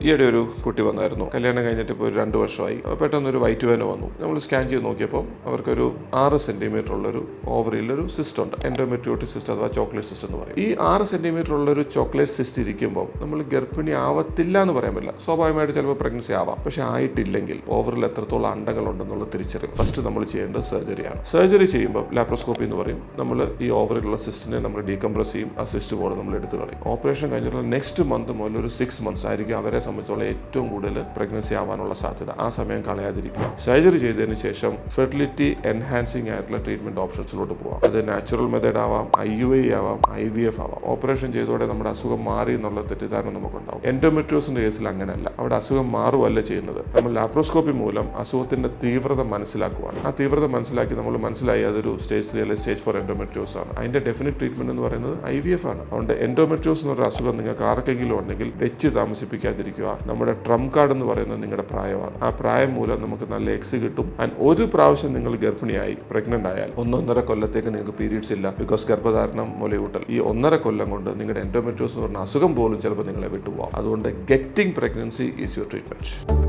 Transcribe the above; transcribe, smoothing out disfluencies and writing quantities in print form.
ഈയിടെ ഒരു കുട്ടി വന്നായിരുന്നു. കല്യാണം കഴിഞ്ഞിട്ട് ഇപ്പോൾ ഒരു 2 വർഷമായി. പെട്ടെന്നൊരു വയറ്റ് വേദന വന്നു. നമ്മൾ സ്കാൻ ചെയ്ത് നോക്കിയപ്പോൾ അവർക്കൊരു 6 സെന്റിമീറ്റർ ഉള്ളൊരു ഓവറിയിലൊരു സിസ്റ്റ് ഉണ്ട്. എൻഡോമെട്രിയോട്ടിക് സിസ്റ്റ് അഥവാ ചോക്ലേറ്റ് സിസ്റ്റ് എന്ന് പറയും. ഈ 6 സെന്റിമീറ്റർ ഉള്ളൊരു ചോക്ലേറ്റ് സിസ്റ്റ് ഇരിക്കുമ്പോൾ നമ്മൾ ഗർഭിണി ആവത്തില്ല എന്ന് പറയാൻ പറ്റില്ല. സ്വാഭാവികമായിട്ട് ചിലപ്പോൾ പ്രഗ്നൻസി ആവാം. പക്ഷേ ആയിട്ടില്ലെങ്കിൽ ഓവറിൽ എത്രത്തോളം അണ്ടങ്ങൾ ഉണ്ടെന്നുള്ള തിരിച്ചറിയും. ഫസ്റ്റ് നമ്മൾ ചെയ്യേണ്ടത് സർജറിയാണ്. സർജറി ചെയ്യുമ്പോൾ ലാപ്രോസ്കോപ്പി എന്ന് പറയും. നമ്മൾ ഈ ഓവറിലുള്ള സിസ്റ്റിനെ നമ്മൾ ഡീകംപ്രസ് ചെയ്യും. ആ സിസ്റ്റ് ബോർഡ് നമ്മൾ എടുത്ത് കളയും. ഓപ്പറേഷൻ കഴിഞ്ഞിട്ടുള്ള നെക്സ്റ്റ് മന്ത് മുതൽ ഒരു 6 months ആയിരിക്കും അവരെ സംബന്ധിച്ചുള്ള ഏറ്റവും കൂടുതൽ പ്രഗ്നൻസി ആവാനുള്ള സാധ്യത. ആ സമയം കളയാതിരിക്കുക. സർജറി ചെയ്തതിന് ശേഷം ഫെർട്ടിലിറ്റി എൻഹാൻസിങ് ആയിട്ടുള്ള ട്രീറ്റ്മെന്റ് ഓപ്ഷൻസിലോട്ട് പോകാം. അത് നാച്ചുറൽ മെത്തേഡ് ആവാം, IUI ആവാം, IVF ആവാം. ഓപ്പറേഷൻ ചെയ്തോടെ നമ്മുടെ അസുഖം മാറി എന്നുള്ള തെറ്റിദ്ധാരണ നമുക്കുണ്ടാവും. എൻഡോമെട്രിയോസിന്റെ കേസിൽ അങ്ങനെയല്ല. അവിടെ അസുഖം മാറുകയല്ല ചെയ്യുന്നത്. നമ്മൾ ലാപ്രോസ്കോപ്പി മൂലം അസുഖത്തിന്റെ തീവ്രത മനസ്സിലാക്കുകയാണ്. ആ തീവ്രത മനസ്സിലാക്കി നമ്മൾ മനസ്സിലായി അതൊരു സ്റ്റേജ് 3 അല്ലെങ്കിൽ സ്റ്റേജ് 4 എൻഡോമെട്രിയോസ് ആണ്. അതിന്റെ ഡെഫിനിറ്റ് ട്രീറ്റ്മെന്റ് എന്ന് പറയുന്നത് IVF ആണ്. അതുകൊണ്ട് എൻഡോമെട്രിയോസ് എന്നൊരു അസുഖം നിങ്ങൾക്ക് ആർക്കെങ്കിലും ഉണ്ടെങ്കിൽ വെച്ച് താമസിപ്പിക്കാതിരിക്കുക. നമ്മുടെ ട്രംപ് കാർഡ് എന്ന് പറയുന്നത് നിങ്ങളുടെ പ്രായമാണ്. ആ പ്രായം മൂലം നമുക്ക് നല്ല എക്സ് കിട്ടും. ആൻഡ് ഒരു പ്രാവശ്യം നിങ്ങൾ ഗർഭിണിയായി പ്രഗ്നന്റ് ആയാൽ 1.5 കൊല്ലത്തേക്ക് നിങ്ങൾക്ക് പീരീഡ്സ് ഇല്ല. ബിക്കോസ് ഗർഭധാരണം മുലയൂട്ടൽ ഈ 1.5 കൊല്ലം കൊണ്ട് നിങ്ങളുടെ എൻഡോമെട്രിയോസ് എന്ന് പറഞ്ഞ അസുഖം പോലും ചിലപ്പോൾ നിങ്ങളെ വിട്ടുപോകാം. അതുകൊണ്ട് getting pregnancy is your treatment.